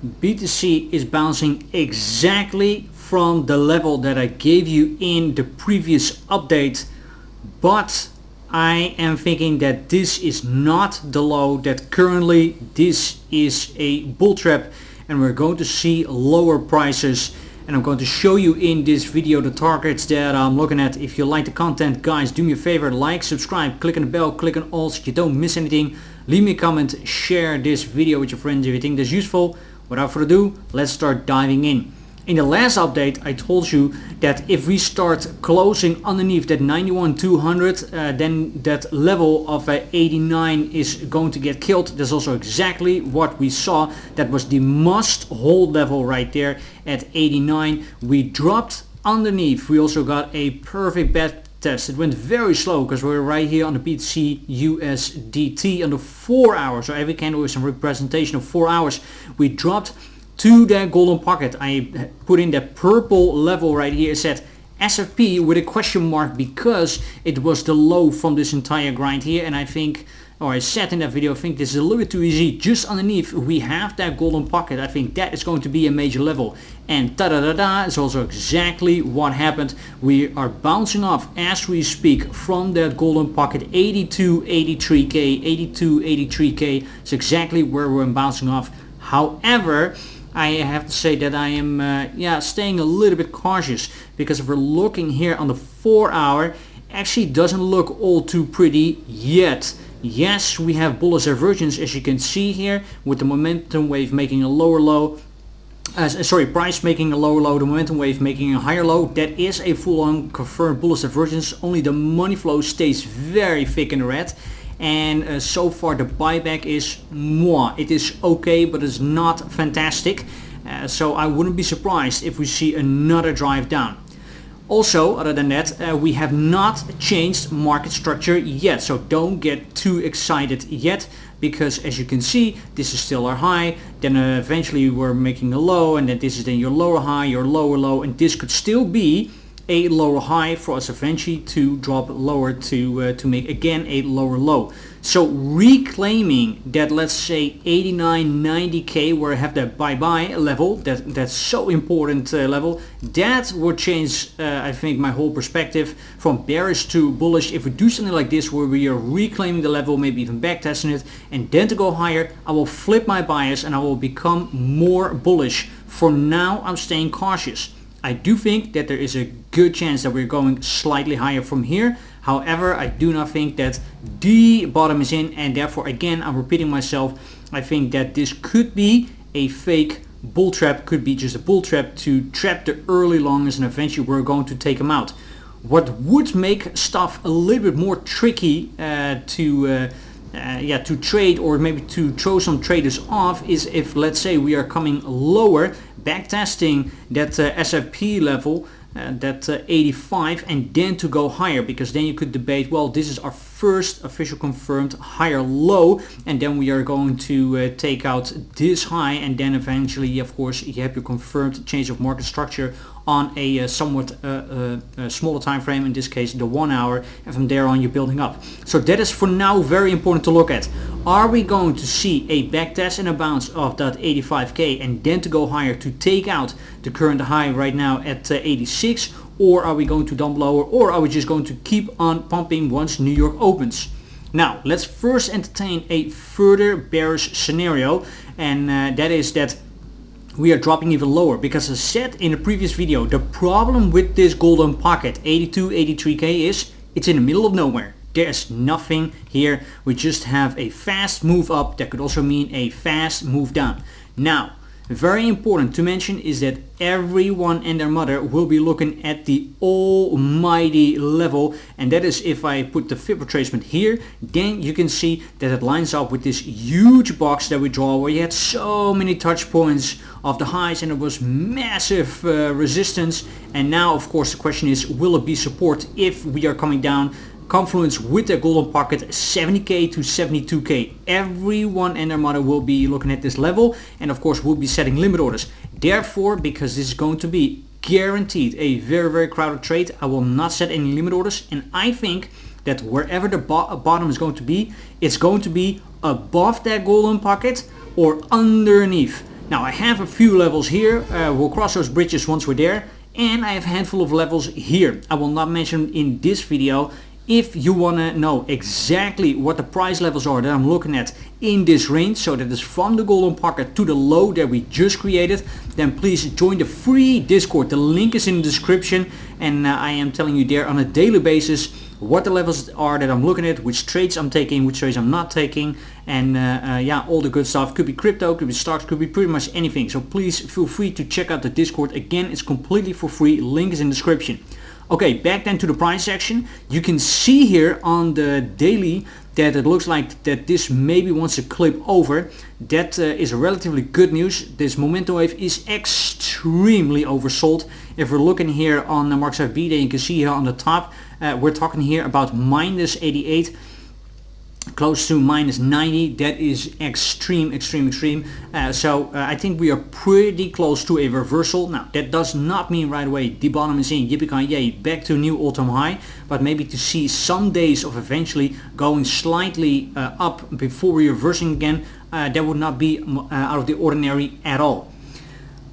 BTC is bouncing exactly from the level that I gave you in the previous update, but I am thinking that this is not the low, that currently this is a bull trap and we're going to see lower prices. And I'm going to show you in this video the targets that I'm looking at. If you like the content, guys, do me a favor, like, subscribe, click on the bell, click on all so you don't miss anything. Leave me a comment, share this video with your friends if you think that's useful. Without further ado, let's start diving in. In the last update I told you that if we start closing underneath that 91,200 then that level of 89 is going to get killed. That's also exactly what we saw. That was the must hold level right there at 89. We dropped underneath. We also got a perfect back test. It went very slow because we're right here on the BTC USDT on the 4 hours. So every candle is a representation of 4 hours. We dropped to that golden pocket. I put in that purple level right here. It said SFP with a question mark because it was the low from this entire grind here. And I think, or I said in that video, I think this is a little bit too easy. Just underneath we have that golden pocket. I think that is going to be a major level. And ta-da-da-da is also exactly what happened. We are bouncing off as we speak from that golden pocket. 82, 83k, 82, 83k is exactly where we're bouncing off. However, I have to say that I am staying a little bit cautious, because if we're looking here on the 4 hour, actually doesn't look all too pretty yet. Yes, we have bullish divergence, as you can see here, with the momentum wave making a lower low. Price making a lower low, the momentum wave making a higher low. That is a full-on confirmed bullish divergence. Only the money flow stays very thick in the red. And so far the buyback is moi. It is okay, but it's not fantastic. So I wouldn't be surprised if we see another drive down. Also, other than that, we have not changed market structure yet. So don't get too excited yet, because as you can see, this is still our high. Then eventually we're making a low, and then this is then your lower high, your lower low, and this could still be a lower high for us eventually to drop lower to make again a lower low. So reclaiming that, let's say 89, 90k, where I have that bye-bye level, that's so important level, that would change I think my whole perspective from bearish to bullish. If we do something like this where we are reclaiming the level, maybe even back testing it, and then to go higher, I will flip my bias and I will become more bullish. For now I'm staying cautious. I do think that there is a good chance that we're going slightly higher from here. However, I do not think that the bottom is in, and therefore again I'm repeating myself. I think that this could be a fake bull trap, could be just a bull trap to trap the early longers, and eventually we're going to take them out. What would make stuff a little bit more tricky to trade, or maybe to throw some traders off, is if, let's say, we are coming lower, back testing that SFP level, that 85, and then to go higher, because then you could debate, well, this is our first official confirmed higher low, and then we are going to take out this high, and then eventually, of course, you have your confirmed change of market structure on a somewhat smaller time frame, in this case the 1 hour, and from there on you're building up. So that is for now very important to look at. Are we going to see a backtest and a bounce of that 85k and then to go higher to take out the current high right now at 86, or are we going to dump lower, or are we just going to keep on pumping once New York opens? Now let's first entertain a further bearish scenario, and that is that we are dropping even lower, because as I said in the previous video, the problem with this golden pocket 82, 83k is it's in the middle of nowhere. There's nothing here. We just have a fast move up. That could also mean a fast move down. Now, very important to mention is that everyone and their mother will be looking at the almighty level, and that is, if I put the fib retracement here, then you can see that it lines up with this huge box that we draw, where you had so many touch points of the highs and it was massive resistance. And now of course the question is, will it be support if we are coming down confluence with the golden pocket 70k to 72k? Everyone and their mother will be looking at this level, and of course we'll be setting limit orders. Therefore, because this is going to be guaranteed a very crowded trade, I will not set any limit orders, and I think that wherever the bottom is going to be, it's going to be above that golden pocket or underneath. Now I have a few levels here, we'll cross those bridges once we're there, and I have a handful of levels here. I will not mention in this video. If you want to know exactly what the price levels are that I'm looking at in this range, so that is from the golden pocket to the low that we just created, then please join the free Discord. The link is in the description, and I am telling you there on a daily basis what the levels are that I'm looking at, which trades I'm taking, which trades I'm not taking, and yeah, all the good stuff. Could be crypto, could be stocks, could be pretty much anything. So please feel free to check out the Discord. Again, it's completely for free. Link is in the description. Okay, back then to the price section. You can see here on the daily that it looks like that this maybe wants to clip over. That is relatively good news. This momentum wave is extremely oversold. If we're looking here on the Mark B day, you can see here on the top, we're talking here about minus 88. Close to minus 90. That is extreme. So I think we are pretty close to a reversal. Now that does not mean right away the bottom is in, yippee-ki-yay, back to new all-time high, but maybe to see some days of eventually going slightly up before reversing again, that would not be out of the ordinary at all.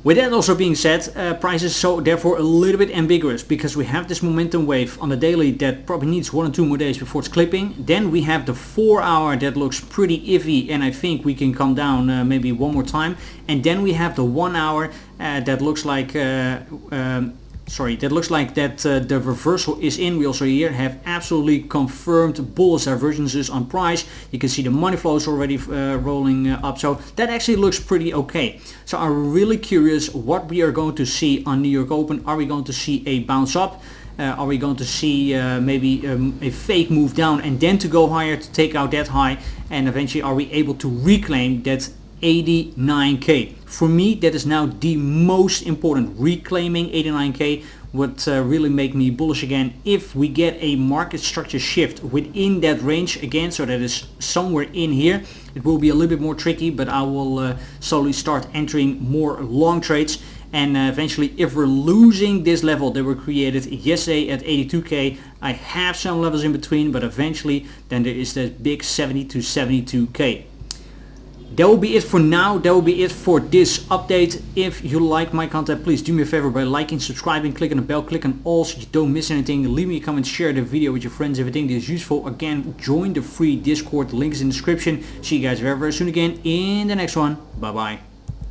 With that also being said, prices so therefore a little bit ambiguous, because we have this momentum wave on the daily that probably needs 1 or 2 more days before it's clipping. Then we have the 4 hour that looks pretty iffy, and I think we can come down maybe one more time. And then we have the 1 hour that looks like the reversal is in. We also here have absolutely confirmed bullish divergences on price. You can see the money flows already rolling up, so that actually looks pretty okay. So I'm really curious what we are going to see on New York Open. Are we going to see a bounce up? Are we going to see maybe a fake move down and then to go higher to take out that high, and eventually are we able to reclaim that 89k? For me, that is now the most important. Reclaiming 89k would really make me bullish again if we get a market structure shift within that range again, so that is somewhere in here. It will be a little bit more tricky, but I will slowly start entering more long trades. And eventually, if we're losing this level that were created yesterday at 82k, I have some levels in between, but eventually then there is that big 70 to 72k. That will be it for now. That will be it for this update. If you like my content, please do me a favor by liking, subscribing, click on the bell, click on all so you don't miss anything. Leave me a comment, share the video with your friends if you think this is useful. Again, join the free Discord. The link is in the description. See you guys very soon again in the next one. Bye bye.